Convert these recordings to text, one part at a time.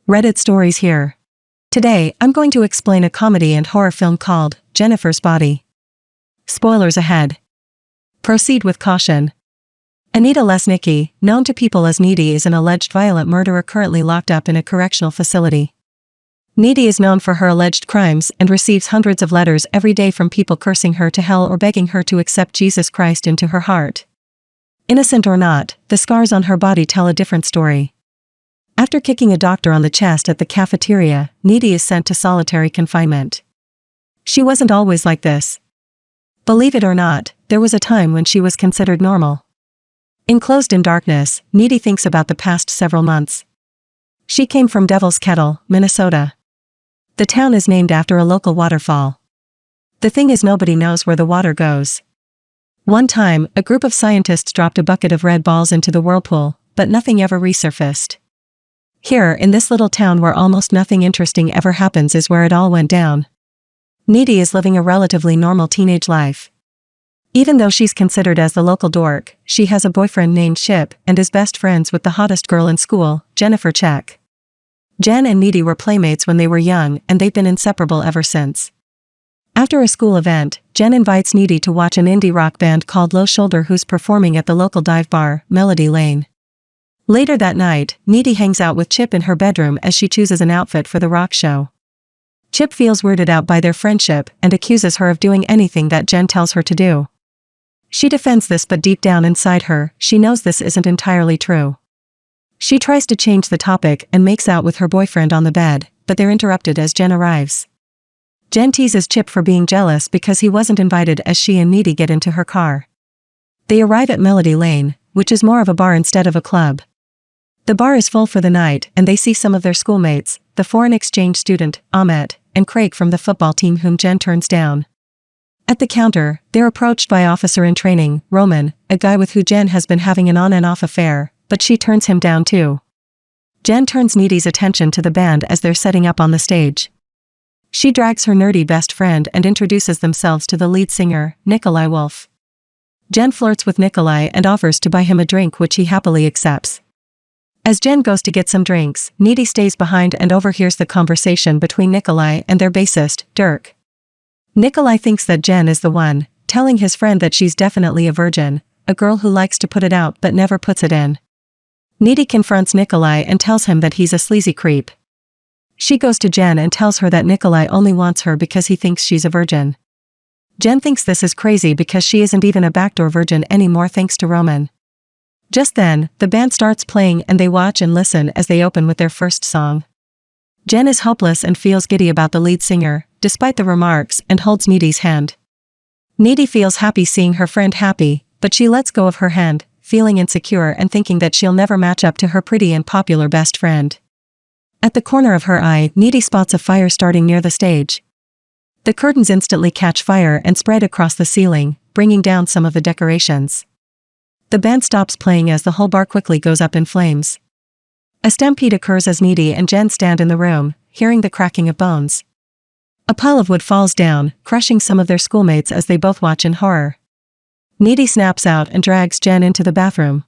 Reddit stories here. Today, I'm going to explain a comedy and horror film called Jennifer's Body. Spoilers ahead. Proceed with caution. Anita Lesnicki, known to people as Needy, is an alleged violent murderer currently locked up in a correctional facility. Needy is known for her alleged crimes and receives hundreds of letters every day from people cursing her to hell or begging her to accept Jesus Christ into her heart. Innocent or not, the scars on her body tell a different story. After kicking a doctor on the chest at the cafeteria, Needy is sent to solitary confinement. She wasn't always like this. Believe it or not, there was a time when she was considered normal. Enclosed in darkness, Needy thinks about the past several months. She came from Devil's Kettle, Minnesota. The town is named after a local waterfall. The thing is, nobody knows where the water goes. One time, a group of scientists dropped a bucket of red balls into the whirlpool, but nothing ever resurfaced. Here, in this little town where almost nothing interesting ever happens, is where it all went down. Needy is living a relatively normal teenage life. Even though she's considered as the local dork, she has a boyfriend named Chip and is best friends with the hottest girl in school, Jennifer Check. Jen and Needy were playmates when they were young, and they've been inseparable ever since. After a school event, Jen invites Needy to watch an indie rock band called Low Shoulder who's performing at the local dive bar, Melody Lane. Later that night, Needy hangs out with Chip in her bedroom as she chooses an outfit for the rock show. Chip feels weirded out by their friendship and accuses her of doing anything that Jen tells her to do. She defends this, but deep down inside her, she knows this isn't entirely true. She tries to change the topic and makes out with her boyfriend on the bed, but they're interrupted as Jen arrives. Jen teases Chip for being jealous because he wasn't invited as she and Needy get into her car. They arrive at Melody Lane, which is more of a bar instead of a club. The bar is full for the night, and they see some of their schoolmates, the foreign exchange student, Ahmet, and Craig from the football team, whom Jen turns down. At the counter, they're approached by officer in training, Roman, a guy with who Jen has been having an on and off affair, but she turns him down too. Jen turns Needy's attention to the band as they're setting up on the stage. She drags her nerdy best friend and introduces themselves to the lead singer, Nikolai Wolf. Jen flirts with Nikolai and offers to buy him a drink, which he happily accepts. As Jen goes to get some drinks, Needy stays behind and overhears the conversation between Nikolai and their bassist, Dirk. Nikolai thinks that Jen is the one, telling his friend that she's definitely a virgin, a girl who likes to put it out but never puts it in. Needy confronts Nikolai and tells him that he's a sleazy creep. She goes to Jen and tells her that Nikolai only wants her because he thinks she's a virgin. Jen thinks this is crazy because she isn't even a backdoor virgin anymore thanks to Roman. Just then, the band starts playing and they watch and listen as they open with their first song. Jen is hopeless and feels giddy about the lead singer, despite the remarks, and holds Needy's hand. Needy feels happy seeing her friend happy, but she lets go of her hand, feeling insecure and thinking that she'll never match up to her pretty and popular best friend. At the corner of her eye, Needy spots a fire starting near the stage. The curtains instantly catch fire and spread across the ceiling, bringing down some of the decorations. The band stops playing as the whole bar quickly goes up in flames. A stampede occurs as Needy and Jen stand in the room, hearing the cracking of bones. A pile of wood falls down, crushing some of their schoolmates as they both watch in horror. Needy snaps out and drags Jen into the bathroom.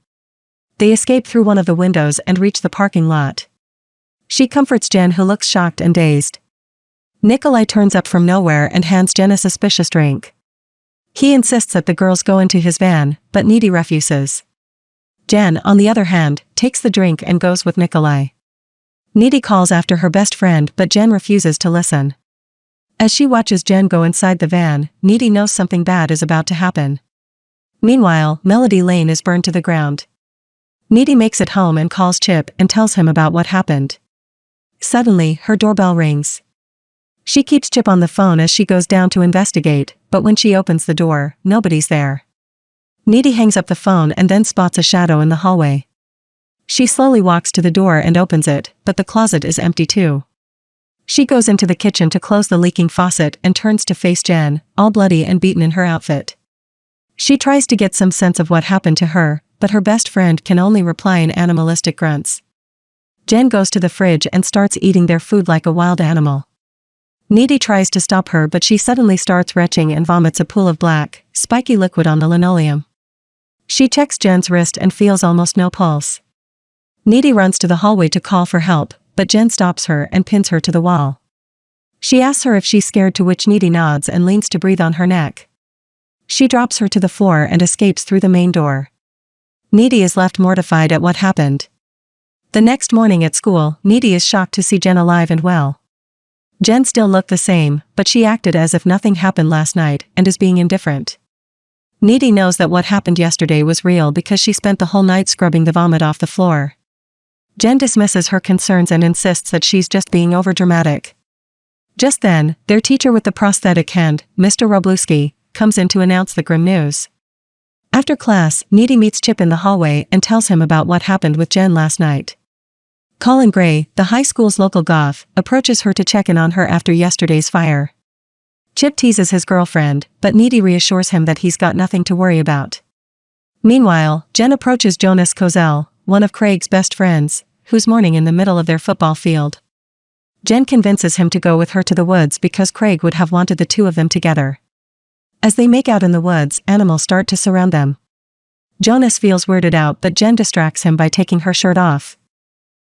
They escape through one of the windows and reach the parking lot. She comforts Jen, who looks shocked and dazed. Nikolai turns up from nowhere and hands Jen a suspicious drink. He insists that the girls go into his van, but Needy refuses. Jen, on the other hand, takes the drink and goes with Nikolai. Needy calls after her best friend, but Jen refuses to listen. As she watches Jen go inside the van, Needy knows something bad is about to happen. Meanwhile, Melody Lane is burned to the ground. Needy makes it home and calls Chip and tells him about what happened. Suddenly, her doorbell rings. She keeps Chip on the phone as she goes down to investigate, but when she opens the door, nobody's there. Needy hangs up the phone and then spots a shadow in the hallway. She slowly walks to the door and opens it, but the closet is empty too. She goes into the kitchen to close the leaking faucet and turns to face Jen, all bloody and beaten in her outfit. She tries to get some sense of what happened to her, but her best friend can only reply in animalistic grunts. Jen goes to the fridge and starts eating their food like a wild animal. Needy tries to stop her, but she suddenly starts retching and vomits a pool of black, spiky liquid on the linoleum. She checks Jen's wrist and feels almost no pulse. Needy runs to the hallway to call for help, but Jen stops her and pins her to the wall. She asks her if she's scared, to which Needy nods and leans to breathe on her neck. She drops her to the floor and escapes through the main door. Needy is left mortified at what happened. The next morning at school, Needy is shocked to see Jen alive and well. Jen still looked the same, but she acted as if nothing happened last night and is being indifferent. Needy knows that what happened yesterday was real because she spent the whole night scrubbing the vomit off the floor. Jen dismisses her concerns and insists that she's just being overdramatic. Just then, their teacher with the prosthetic hand, Mr. Wroblewski, comes in to announce the grim news. After class, Needy meets Chip in the hallway and tells him about what happened with Jen last night. Colin Gray, the high school's local goth, approaches her to check in on her after yesterday's fire. Chip teases his girlfriend, but Needy reassures him that he's got nothing to worry about. Meanwhile, Jen approaches Jonas Kozel, one of Craig's best friends, who's mourning in the middle of their football field. Jen convinces him to go with her to the woods because Craig would have wanted the two of them together. As they make out in the woods, animals start to surround them. Jonas feels weirded out, but Jen distracts him by taking her shirt off.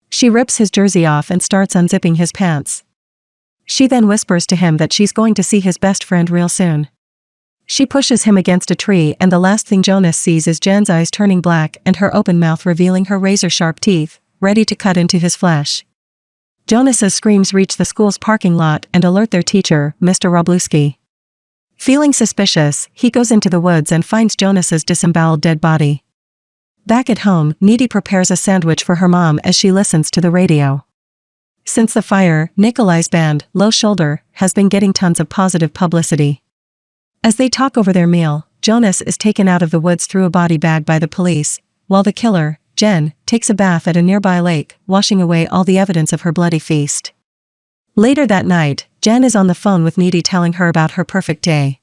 She rips his jersey off and starts unzipping his pants. She then whispers to him that she's going to see his best friend real soon. She pushes him against a tree, and the last thing Jonas sees is Jen's eyes turning black and her open mouth revealing her razor-sharp teeth, ready to cut into his flesh. Jonas's screams reach the school's parking lot and alert their teacher, Mr. Wroblewski. Feeling suspicious, he goes into the woods and finds Jonas's disemboweled dead body. Back at home, Needy prepares a sandwich for her mom as she listens to the radio. Since the fire, Nikolai's band, Low Shoulder, has been getting tons of positive publicity. As they talk over their meal, Jonas is taken out of the woods through a body bag by the police, while the killer, Jen, takes a bath at a nearby lake, washing away all the evidence of her bloody feast. Later that night, Jen is on the phone with Needy telling her about her perfect day.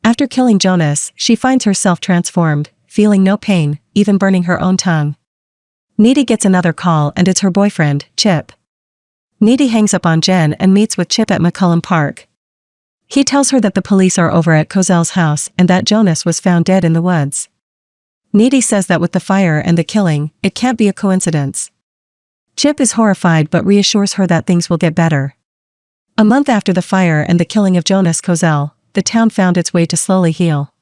After killing Jonas, she finds herself transformed, feeling no pain, even burning her own tongue. Needy gets another call and it's her boyfriend, Chip. Needy hangs up on Jen and meets with Chip at McCullum Park. He tells her that the police are over at Kozel's house and that Jonas was found dead in the woods. Needy says that with the fire and the killing, it can't be a coincidence. Chip is horrified but reassures her that things will get better. A month after the fire and the killing of Jonas Kozel, the town found its way to slowly heal.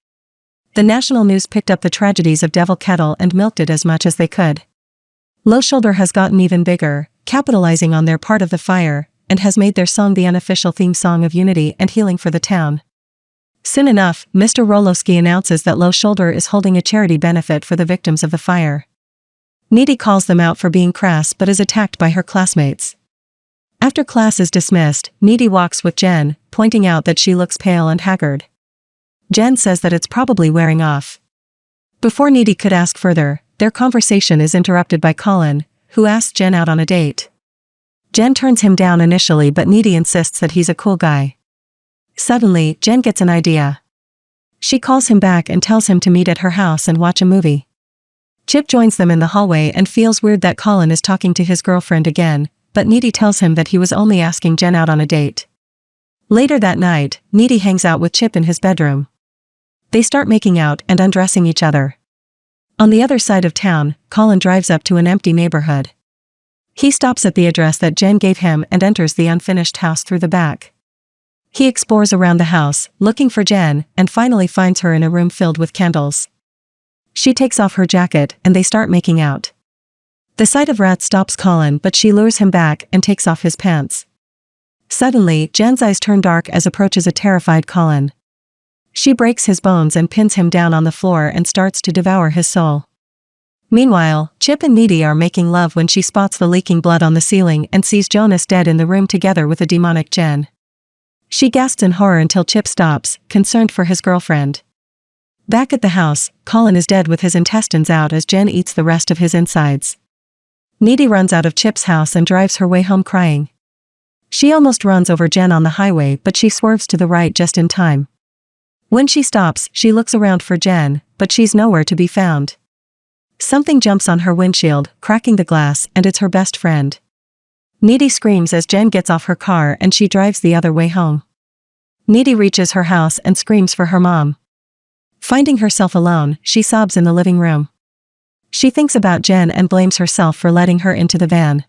The national news picked up the tragedies of Devil Kettle and milked it as much as they could. Low Shoulder has gotten even bigger, capitalizing on their part of the fire, and has made their song the unofficial theme song of unity and healing for the town. Soon enough, Mr. Wroblewski announces that Low Shoulder is holding a charity benefit for the victims of the fire. Needy calls them out for being crass but is attacked by her classmates. After class is dismissed, Needy walks with Jen, pointing out that she looks pale and haggard. Jen says that it's probably wearing off. Before Needy could ask further, their conversation is interrupted by Colin, who asks Jen out on a date. Jen turns him down initially, but Needy insists that he's a cool guy. Suddenly, Jen gets an idea. She calls him back and tells him to meet at her house and watch a movie. Chip joins them in the hallway and feels weird that Colin is talking to his girlfriend again, but Needy tells him that he was only asking Jen out on a date. Later that night, Needy hangs out with Chip in his bedroom. They start making out and undressing each other. On the other side of town, Colin drives up to an empty neighborhood. He stops at the address that Jen gave him and enters the unfinished house through the back. He explores around the house, looking for Jen, and finally finds her in a room filled with candles. She takes off her jacket and they start making out. The sight of rats stops Colin, but she lures him back and takes off his pants. Suddenly, Jen's eyes turn dark as approaches a terrified Colin. She breaks his bones and pins him down on the floor and starts to devour his soul. Meanwhile, Chip and Needy are making love when she spots the leaking blood on the ceiling and sees Jonas dead in the room together with a demonic Jen. She gasps in horror until Chip stops, concerned for his girlfriend. Back at the house, Colin is dead with his intestines out as Jen eats the rest of his insides. Needy runs out of Chip's house and drives her way home crying. She almost runs over Jen on the highway, but she swerves to the right just in time. When she stops, she looks around for Jen, but she's nowhere to be found. Something jumps on her windshield, cracking the glass, and it's her best friend. Needy screams as Jen gets off her car and she drives the other way home. Needy reaches her house and screams for her mom. Finding herself alone, she sobs in the living room. She thinks about Jen and blames herself for letting her into the van.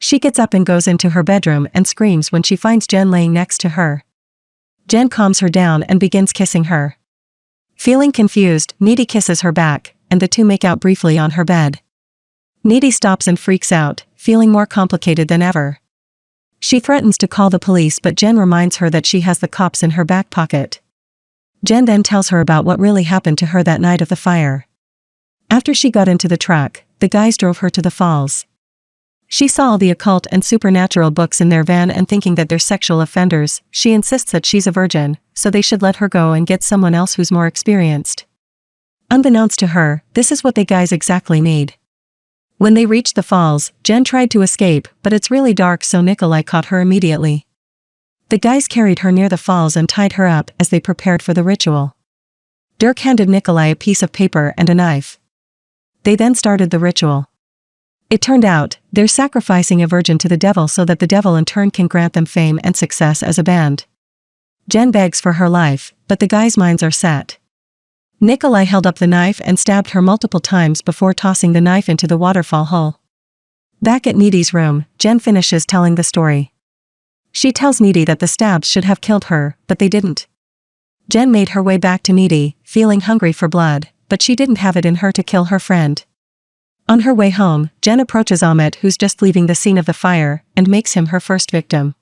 She gets up and goes into her bedroom and screams when she finds Jen laying next to her. Jen calms her down and begins kissing her. Feeling confused, Needy kisses her back, and the two make out briefly on her bed. Needy stops and freaks out, feeling more complicated than ever. She threatens to call the police, but Jen reminds her that she has the cops in her back pocket. Jen then tells her about what really happened to her that night of the fire. After she got into the truck, the guys drove her to the falls. She saw all the occult and supernatural books in their van, and thinking that they're sexual offenders, she insists that she's a virgin, so they should let her go and get someone else who's more experienced. Unbeknownst to her, this is what the guys exactly need. When they reached the falls, Jen tried to escape, but it's really dark, so Nikolai caught her immediately. The guys carried her near the falls and tied her up as they prepared for the ritual. Dirk handed Nikolai a piece of paper and a knife. They then started the ritual. It turned out, they're sacrificing a virgin to the devil so that the devil in turn can grant them fame and success as a band. Jen begs for her life, but the guys' minds are set. Nikolai held up the knife and stabbed her multiple times before tossing the knife into the waterfall hole. Back at Needy's room, Jen finishes telling the story. She tells Needy that the stabs should have killed her, but they didn't. Jen made her way back to Needy, feeling hungry for blood, but she didn't have it in her to kill her friend. On her way home, Jen approaches Amit, who's just leaving the scene of the fire, and makes him her first victim.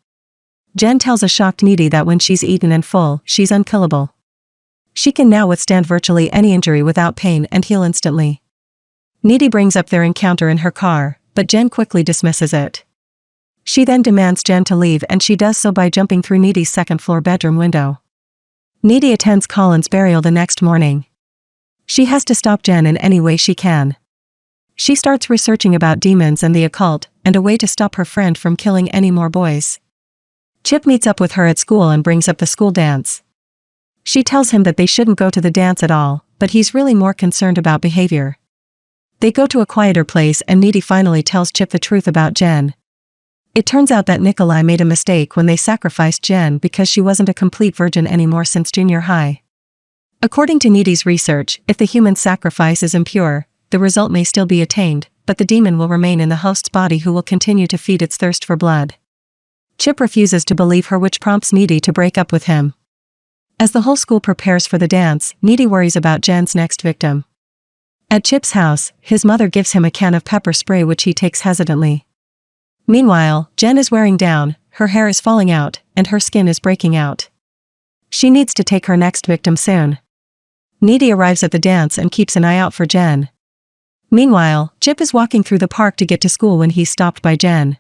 Jen tells a shocked Needy that when she's eaten and full, she's unkillable. She can now withstand virtually any injury without pain and heal instantly. Needy brings up their encounter in her car, but Jen quickly dismisses it. She then demands Jen to leave, and she does so by jumping through Needy's second-floor bedroom window. Needy attends Colin's burial the next morning. She has to stop Jen in any way she can. She starts researching about demons and the occult, and a way to stop her friend from killing any more boys. Chip meets up with her at school and brings up the school dance. She tells him that they shouldn't go to the dance at all, but he's really more concerned about behavior. They go to a quieter place and Needy finally tells Chip the truth about Jen. It turns out that Nikolai made a mistake when they sacrificed Jen because she wasn't a complete virgin anymore since junior high. According to Needy's research, if the human sacrifice is impure, the result may still be attained, but the demon will remain in the host's body, who will continue to feed its thirst for blood. Chip refuses to believe her, which prompts Needy to break up with him. As the whole school prepares for the dance, Needy worries about Jen's next victim. At Chip's house, his mother gives him a can of pepper spray, which he takes hesitantly. Meanwhile, Jen is wearing down, her hair is falling out, and her skin is breaking out. She needs to take her next victim soon. Needy arrives at the dance and keeps an eye out for Jen. Meanwhile, Chip is walking through the park to get to school when he's stopped by Jen.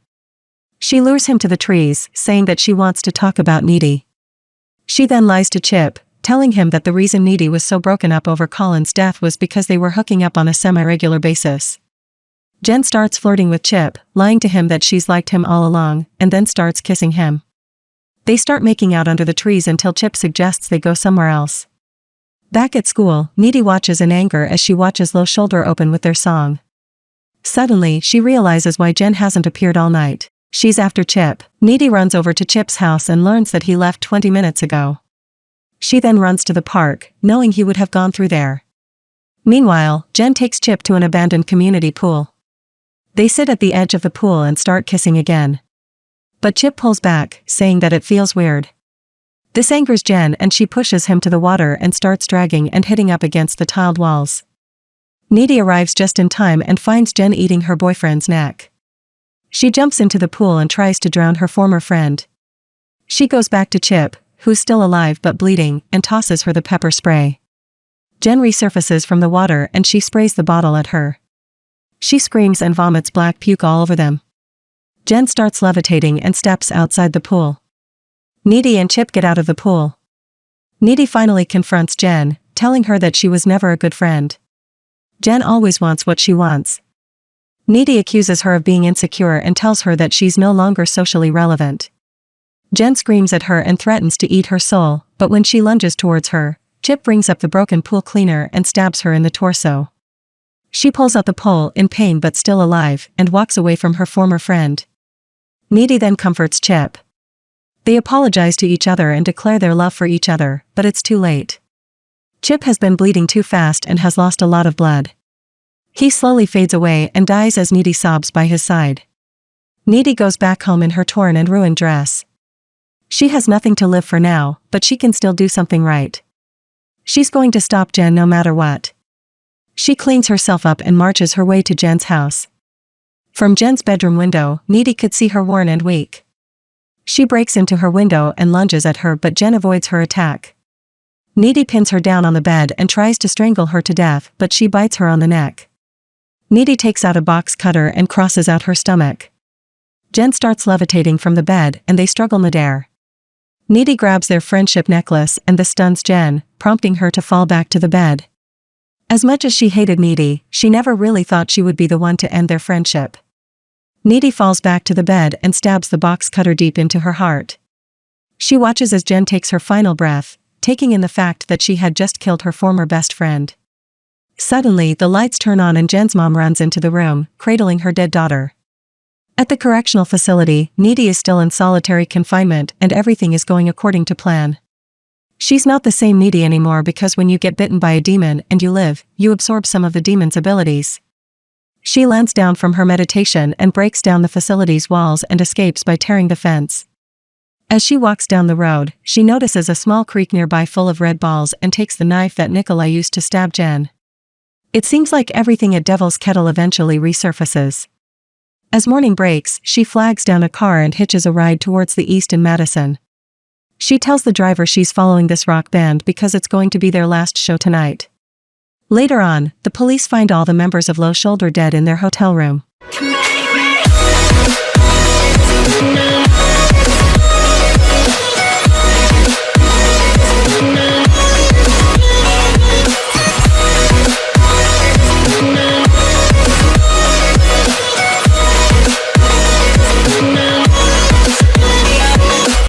She lures him to the trees, saying that she wants to talk about Needy. She then lies to Chip, telling him that the reason Needy was so broken up over Colin's death was because they were hooking up on a semi-regular basis. Jen starts flirting with Chip, lying to him that she's liked him all along, and then starts kissing him. They start making out under the trees until Chip suggests they go somewhere else. Back at school, Needy watches in anger as she watches Low Shoulder open with their song. Suddenly, she realizes why Jen hasn't appeared all night. She's after Chip. Needy runs over to Chip's house and learns that he left 20 minutes ago. She then runs to the park, knowing he would have gone through there. Meanwhile, Jen takes Chip to an abandoned community pool. They sit at the edge of the pool and start kissing again. But Chip pulls back, saying that it feels weird. This angers Jen and she pushes him to the water and starts dragging and hitting up against the tiled walls. Needy arrives just in time and finds Jen eating her boyfriend's neck. She jumps into the pool and tries to drown her former friend. She goes back to Chip, who's still alive but bleeding, and tosses her the pepper spray. Jen resurfaces from the water and she sprays the bottle at her. She screams and vomits black puke all over them. Jen starts levitating and steps outside the pool. Needy and Chip get out of the pool. Needy finally confronts Jen, telling her that she was never a good friend. Jen always wants what she wants. Needy accuses her of being insecure and tells her that she's no longer socially relevant. Jen screams at her and threatens to eat her soul, but when she lunges towards her, Chip brings up the broken pool cleaner and stabs her in the torso. She pulls out the pole in pain but still alive and walks away from her former friend. Needy then comforts Chip. They apologize to each other and declare their love for each other, but it's too late. Chip has been bleeding too fast and has lost a lot of blood. He slowly fades away and dies as Needy sobs by his side. Needy goes back home in her torn and ruined dress. She has nothing to live for now, but she can still do something right. She's going to stop Jen no matter what. She cleans herself up and marches her way to Jen's house. From Jen's bedroom window, Needy could see her worn and weak. She breaks into her window and lunges at her, but Jen avoids her attack. Needy pins her down on the bed and tries to strangle her to death, but she bites her on the neck. Needy takes out a box cutter and crosses out her stomach. Jen starts levitating from the bed and they struggle midair. Needy grabs their friendship necklace and this stuns Jen, prompting her to fall back to the bed. As much as she hated Needy, she never really thought she would be the one to end their friendship. Needy falls back to the bed and stabs the box cutter deep into her heart. She watches as Jen takes her final breath, taking in the fact that she had just killed her former best friend. Suddenly, the lights turn on and Jen's mom runs into the room, cradling her dead daughter. At the correctional facility, Needy is still in solitary confinement and everything is going according to plan. She's not the same Needy anymore because when you get bitten by a demon and you live, you absorb some of the demon's abilities. She lands down from her meditation and breaks down the facility's walls and escapes by tearing the fence. As she walks down the road, she notices a small creek nearby full of red balls and takes the knife that Nikolai used to stab Jen. It seems like everything at Devil's Kettle eventually resurfaces. As morning breaks, she flags down a car and hitches a ride towards the east in Madison. She tells the driver she's following this rock band because it's going to be their last show tonight. Later on, the police find all the members of Low Shoulder dead in their hotel room.